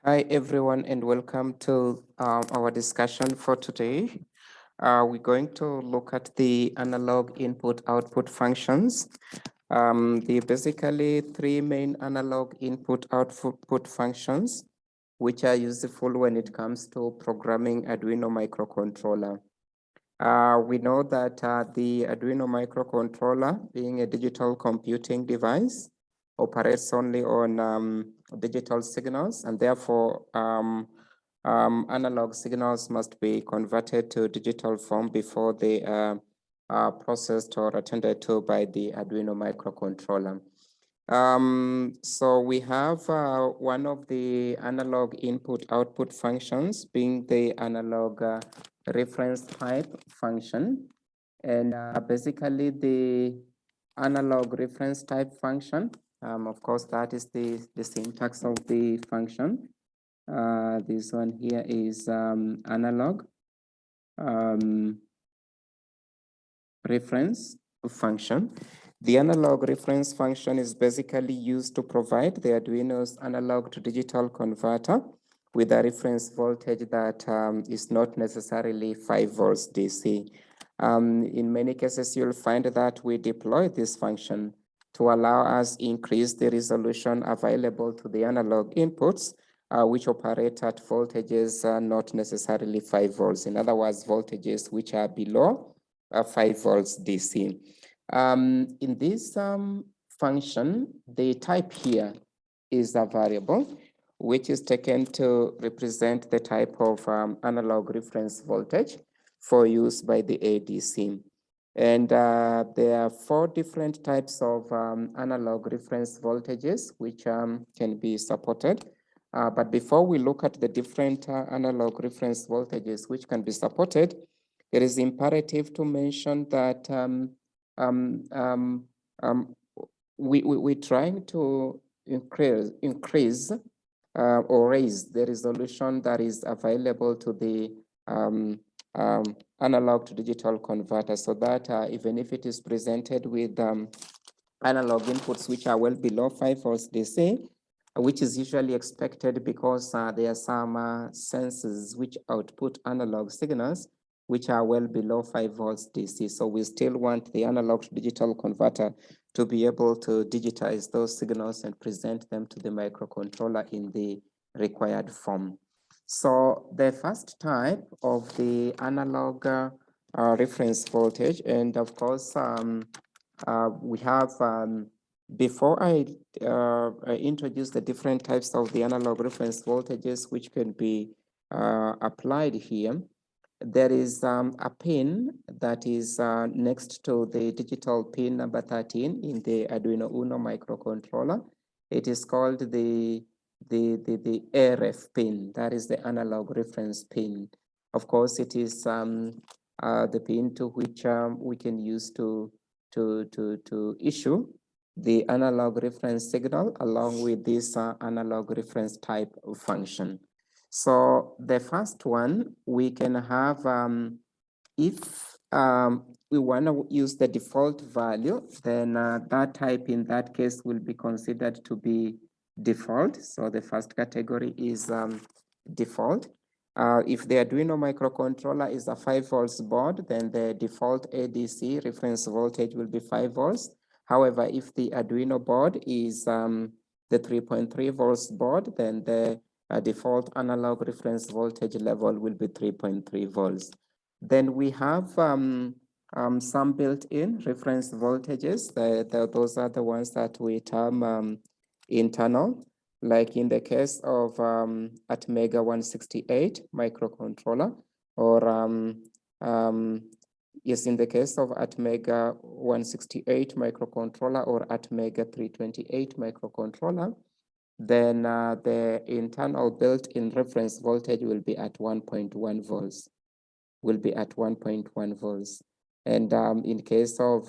Hi, everyone, and welcome to our discussion for today. We're going to look at the analog input-output functions. The basically three main analog input-output functions, which are useful when it comes to programming Arduino microcontroller. We know that the Arduino microcontroller, being a digital computing device, operates only on digital signals, and therefore analog signals must be converted to digital form before they are processed or attended to by the Arduino microcontroller. So we have one of the analog input-output functions being the analog reference type function. And basically the analog reference type function, of course, that is the syntax of the function. This one here is analog reference function. The analog reference function is basically used to provide the Arduino's analog to digital converter with a reference voltage that is not necessarily 5 volts DC. In many cases, you'll find that we deploy this function to allow us increase the resolution available to the analog inputs, which operate at voltages not necessarily 5 volts. In other words, voltages which are below 5 volts DC. In this function, the type here is a variable, which is taken to represent the type of analog reference voltage for use by the ADC. And there are 4 different types of analog reference voltages, which can be supported. But before we look at the different analog reference voltages which can be supported, it is imperative to mention that we're trying to increase or raise the resolution that is available to the analog to digital converter, so that even if it is presented with analog inputs which are well below 5 volts DC, which is usually expected because there are some sensors which output analog signals which are well below 5 volts DC. So we still want the analog to digital converter to be able to digitize those signals and present them to the microcontroller in the required form. So the first type of the analog reference voltage, and of course, we have, before I introduce the different types of the analog reference voltages which can be applied here, there is a pin that is next to the digital pin number 13 in the Arduino Uno microcontroller. It is called the ARF pin. That is the analog reference pin. Of course, it is the pin to which we can use to issue the analog reference signal along with this analog reference type function. So the first one, we can have, if we want to use the default value, then that type in that case will be considered to be default. So the first category is default. If the Arduino microcontroller is a 5 volts board, then the default ADC reference voltage will be 5 volts. However, if the Arduino board is the 3.3 volts board, then the default analog reference voltage level will be 3.3 volts. Then we have some built-in reference voltages. Those are the ones that we term internal, like in the case of Atmega 168 microcontroller, or yes, in the case of Atmega 168 microcontroller or Atmega 328 microcontroller, then the internal built-in reference voltage will be at 1.1 volts, And in case of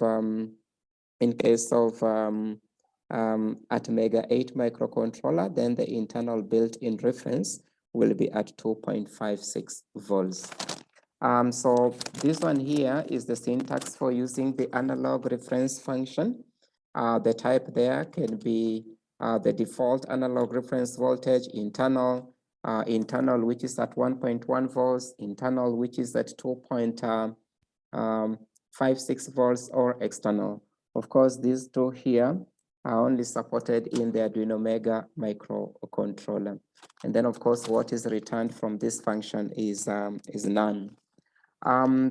Atmega 8 microcontroller, then the internal built-in reference will be at 2.56 volts. So this one here is the syntax for using the analog reference function. The type there can be the default analog reference voltage internal, internal, which is at 1.1 volts, internal, which is at 2.56 volts, or external. Of course, these two here are only supported in the Arduino Mega microcontroller. And then, of course, what is returned from this function is none.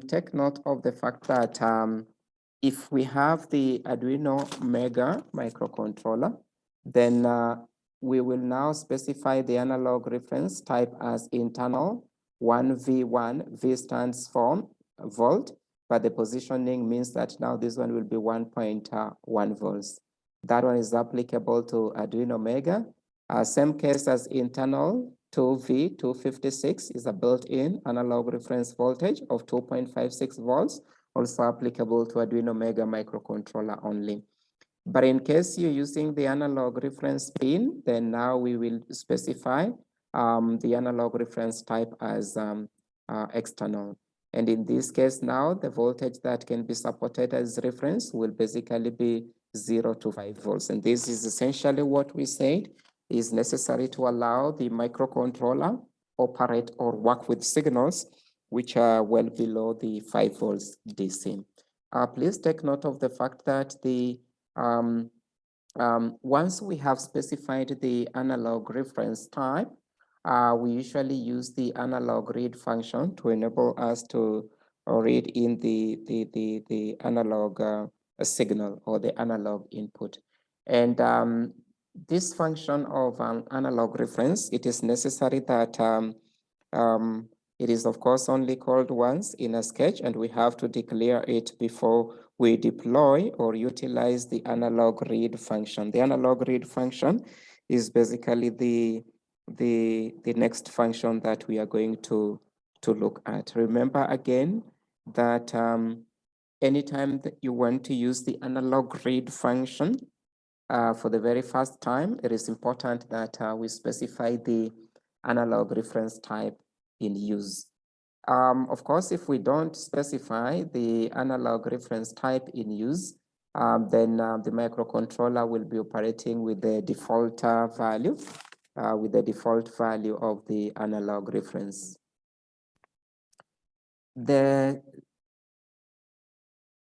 Take note of the fact that if we have the Arduino Mega microcontroller, then we will now specify the analog reference type as internal 1V1. V stands for volt, but the positioning means that now this one will be 1.1 volts. That one is applicable to Arduino Mega. Same case as internal 2V256 is a built-in analog reference voltage of 2.56 volts, also applicable to Arduino Mega microcontroller only. But in case you're using the analog reference pin, then now we will specify the analog reference type as external. And in this case now, the voltage that can be supported as reference will basically be 0 to 5 volts. And this is essentially what we said is necessary to allow the microcontroller operate or work with signals which are well below the 5 volts DC. Please take note of the fact that the once we have specified the analog reference type, we usually use the analog read function to enable us to read in the analog signal or the analog input. And this function of analog reference, it is necessary that it is of course only called once in a sketch, and we have to declare it before we deploy or utilize the analog read function. The analog read function is basically the next function that we are going to look at. Remember again that anytime that you want to use the analog read function for the very first time, it is important that we specify the analog reference type in use. Of course, if we don't specify the analog reference type in use, then the microcontroller will be operating with the default value, of the analog reference.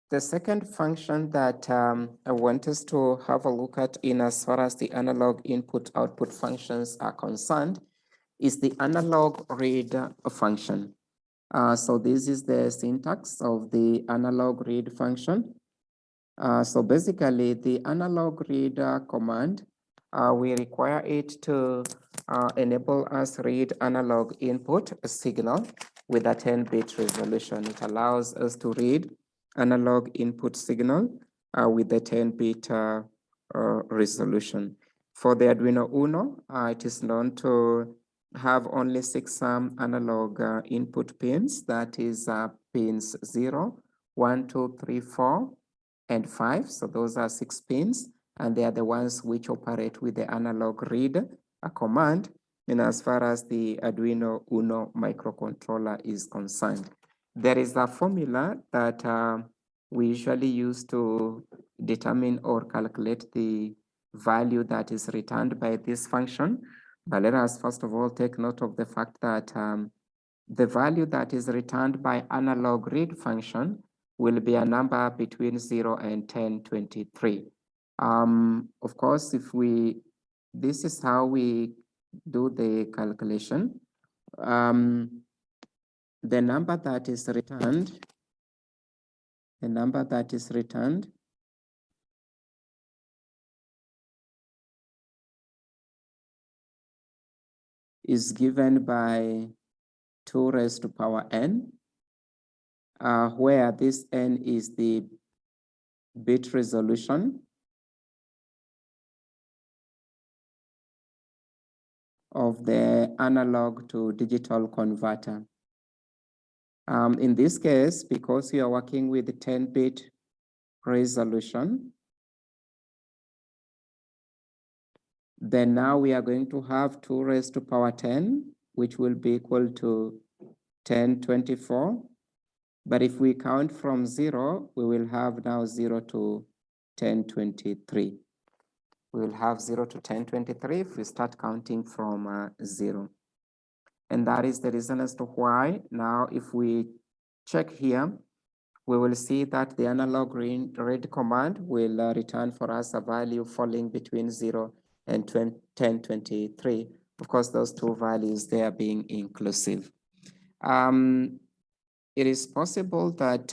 The second function that I want us to have a look at in as far as the analog input-output functions are concerned is the analog read function. So this is the syntax of the analog read function. So basically the analog read command, we require it to enable us read analog input signal with a 10-bit resolution. It allows us to read analog input signal with a 10-bit resolution. For the Arduino Uno, it is known to have only 6 analog input pins, that is pins 0, 1, 2, 3, 4, and 5. So those are 6 pins, and they are the ones which operate with the analog read command, and as far as the Arduino Uno microcontroller is concerned. There is a formula that we usually use to determine or calculate the value that is returned by this function. But let us first of all take note of the fact that the value that is returned by analog read function will be a number between 0 and 1023. Of course, this is how we do the calculation. The number that is returned is given by 2 raised to power n, where this n is the bit resolution of the analog to digital converter. In this case, because we are working with the 10-bit resolution, then now we are going to have 2 raised to power 10, which will be equal to 1024. But if we count from 0, we will have now 0 to 1023. We will have 0 to 1023 if we start counting from 0. And that is the reason as to why now if we check here, we will see that the analog read command will return for us a value falling between 0 and 1023. Of course, those two values there being inclusive. It is possible that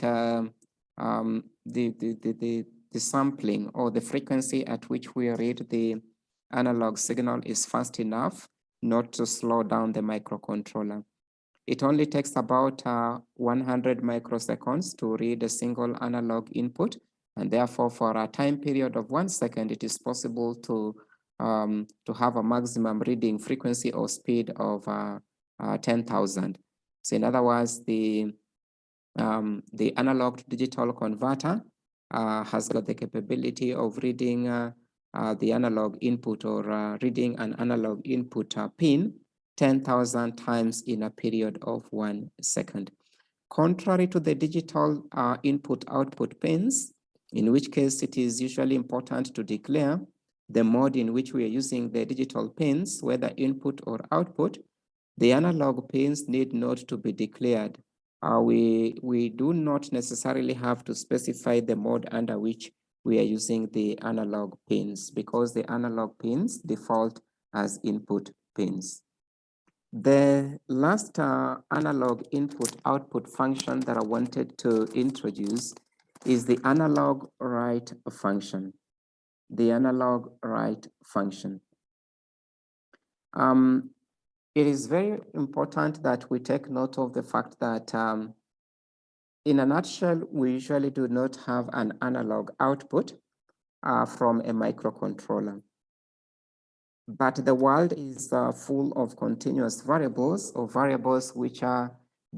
the sampling or the frequency at which we read the analog signal is fast enough not to slow down the microcontroller. It only takes about 100 microseconds to read a single analog input, and therefore for a time period of 1 second, it is possible to have a maximum reading frequency or speed of 10,000. So in other words, the analog to digital converter has got the capability of reading the analog input or reading an analog input pin 10,000 times in a period of 1 second. Contrary to the digital input-output pins, in which case it is usually important to declare the mode in which we are using the digital pins, whether input or output, the analog pins need not to be declared. We do not necessarily have to specify the mode under which we are using the analog pins because the analog pins default as input pins. The last analog input-output function that I wanted to introduce is the analog write function. The analog write function. It is very important that we take note of the fact that in a nutshell, we usually do not have an analog output from a microcontroller. But the world is full of continuous variables or variables which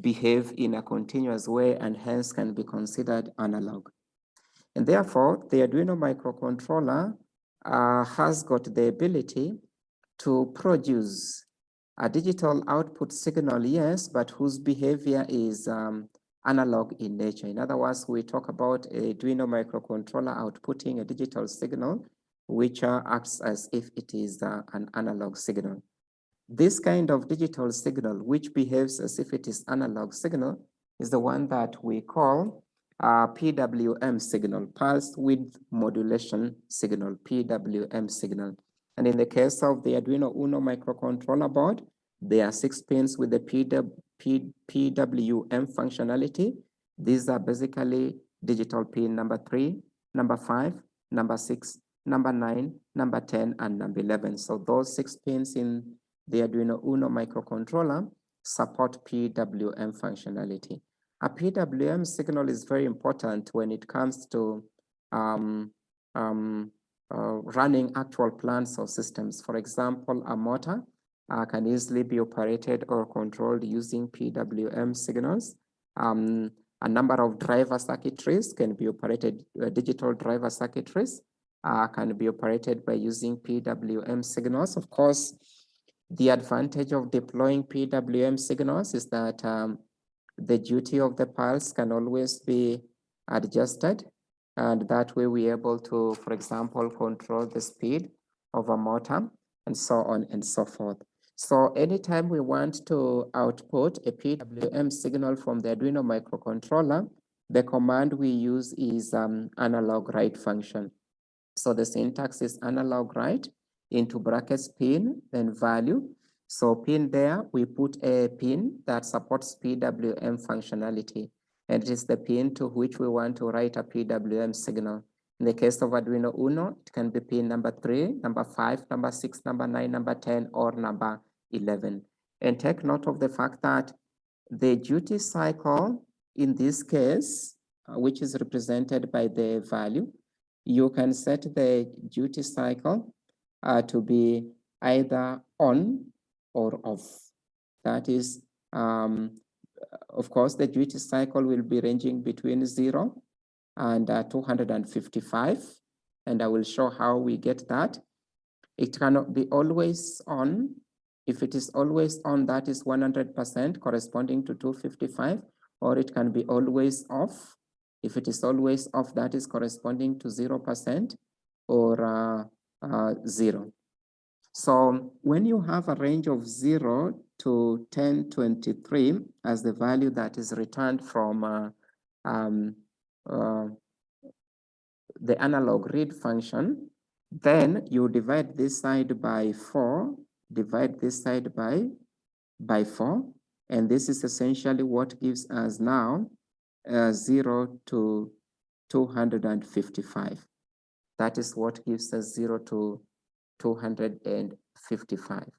behave in a continuous way and hence can be considered analog. And therefore, the Arduino microcontroller has got the ability to produce a digital output signal, yes, but whose behavior is analog in nature. In other words, we talk about a Arduino microcontroller outputting a digital signal which acts as if it is an analog signal. This kind of digital signal, which behaves as if it is analog signal, is the one that we call PWM signal, pulse width modulation signal, PWM signal. And in the case of the Arduino Uno microcontroller board, there are 6 pins with the PWM functionality. These are basically digital pin number 3, number 5, number 6, number 9, number 10, and number 11. So those 6 pins in the Arduino Uno microcontroller support PWM functionality. A PWM signal is very important when it comes to running actual plants or systems. For example, a motor can easily be operated or controlled using PWM signals. A number of driver circuitries can be operated, digital driver circuitries can be operated by using PWM signals. Of course, the advantage of deploying PWM signals is that the duty of the pulse can always be adjusted, and that way we're able to, for example, control the speed of a motor and so on and so forth. So anytime we want to output a PWM signal from the Arduino microcontroller, the command we use is analog write function. So the syntax is analog write into brackets pin, then value. So pin there, we put a pin that supports PWM functionality. And it is the pin to which we want to write a PWM signal. In the case of Arduino Uno, it can be pin number 3, number 5, number 6, number 9, number 10, or number 11. And take note of the fact that the duty cycle in this case, which is represented by the value, you can set the duty cycle to be either on or off. That is, of course, the duty cycle will be ranging between 0 and 255, and I will show how we get that. It cannot be always on. If it is always on, that is 100% corresponding to 255, or it can be always off. If it is always off, that is corresponding to 0% or 0. So when you have a range of 0 to 1023 as the value that is returned from the analog read function, then you divide this side by 4, divide this side by 4, and this is essentially what gives us now 0 to 255. That is what gives us 0 to 255.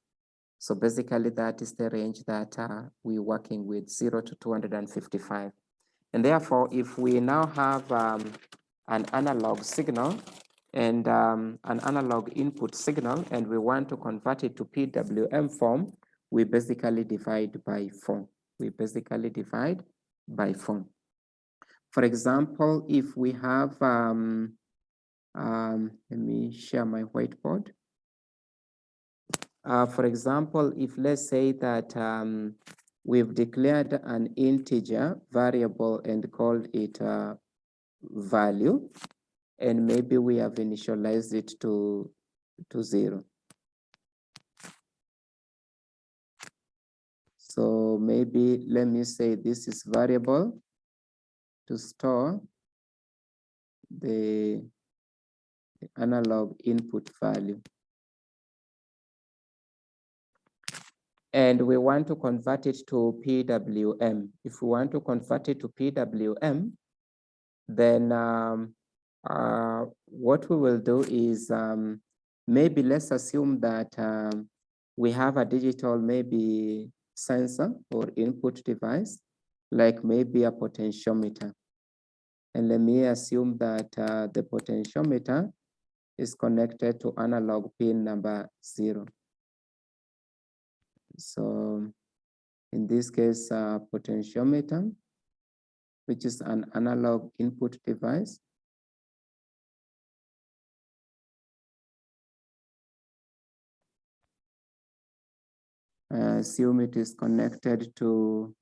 So basically that is the range that we're working with, 0 to 255. And therefore, if we now have an analog signal and an analog input signal, and we want to convert it to PWM form, we basically divide by 4. We basically divide by 4. For example, if we have, let me share my whiteboard. For example, if let's say that we've declared an integer variable and called it value, and maybe we have initialized it to 0. So maybe let me say this is variable to store the analog input value. And we want to convert it to PWM. If we want to convert it to PWM, then what we will do is maybe let's assume that we have a digital maybe sensor or input device, like maybe a potentiometer. And let me assume that the potentiometer is connected to analog pin number 0. So in this case, potentiometer, which is an analog input device, assume it is connected to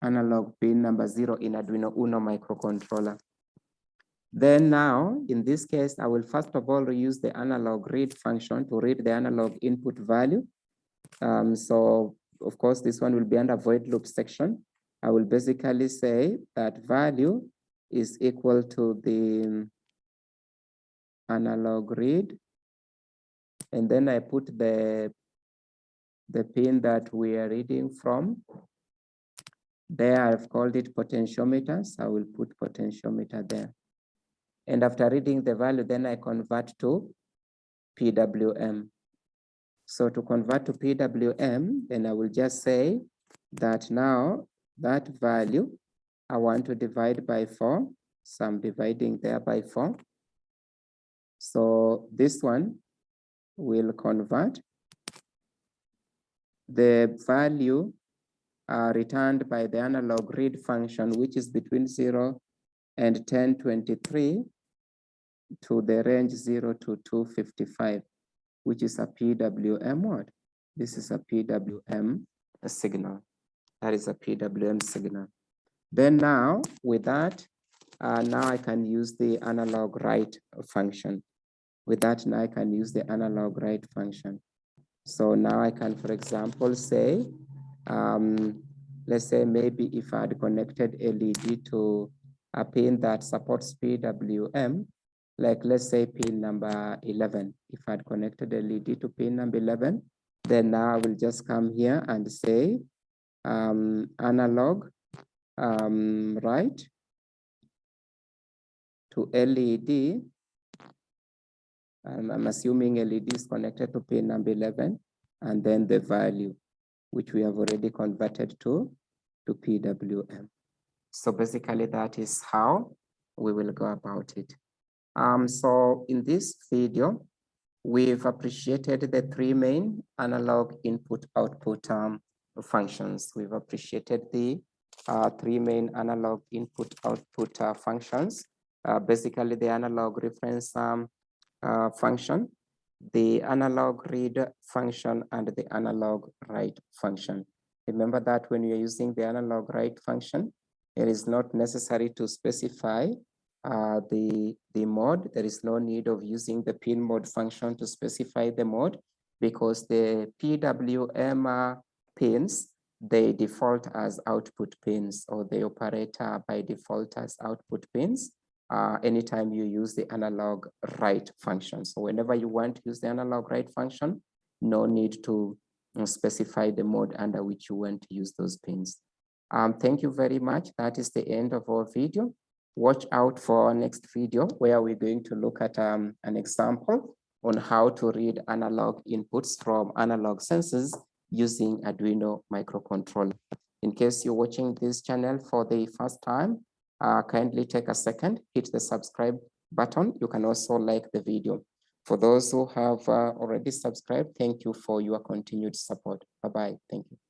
analog pin number 0 in Arduino Uno microcontroller. Then now, in this case, I will first of all use the analog read function to read the analog input value. So of course, this one will be under void loop section. I will basically say that value is equal to the analog read. And then I put the pin that we are reading from. There I've called it potentiometer, so I will put potentiometer there. And after reading the value, then I convert to PWM. So to convert to PWM, then I will just say that now that value, I want to divide by 4. So I'm dividing there by 4. So this one will convert the value returned by the analog read function, which is between 0 and 1023 to the range 0 to 255, which is a PWM what? This is a PWM signal. That is a PWM signal. Then now with that, now I can use the analog write function. With that, now I can use the analog write function. So now I can, for example, say, let's say maybe if I had connected LED to a pin that supports PWM, like let's say pin number 11. If I had connected LED to pin number 11, then now I will just come here and say analog write to LED. I'm assuming LED is connected to pin number 11, and then the value, which we have already converted to PWM. So basically that is how we will go about it. So in this video, we've appreciated the 3 main analog input-output functions. We've appreciated the 3 main analog input-output functions. Basically the analog reference function, the analog read function, and the analog write function. Remember that when you're using the analog write function, it is not necessary to specify the mode. There is no need of using the pin mode function to specify the mode. because the PWM pins, they default as output pins, or they operate by default as output pins anytime you use the analog write function. So whenever you want to use the analog write function, no need to specify the mode under which you want to use those pins. Thank you very much. That is the end of our video. Watch out for our next video where we're going to look at an example on how to read analog inputs from analog sensors using Arduino microcontroller. In case you're watching this channel for the first time, kindly take a second, hit the subscribe button. You can also like the video. For those who have already subscribed, thank you for your continued support. Bye-bye. Thank you.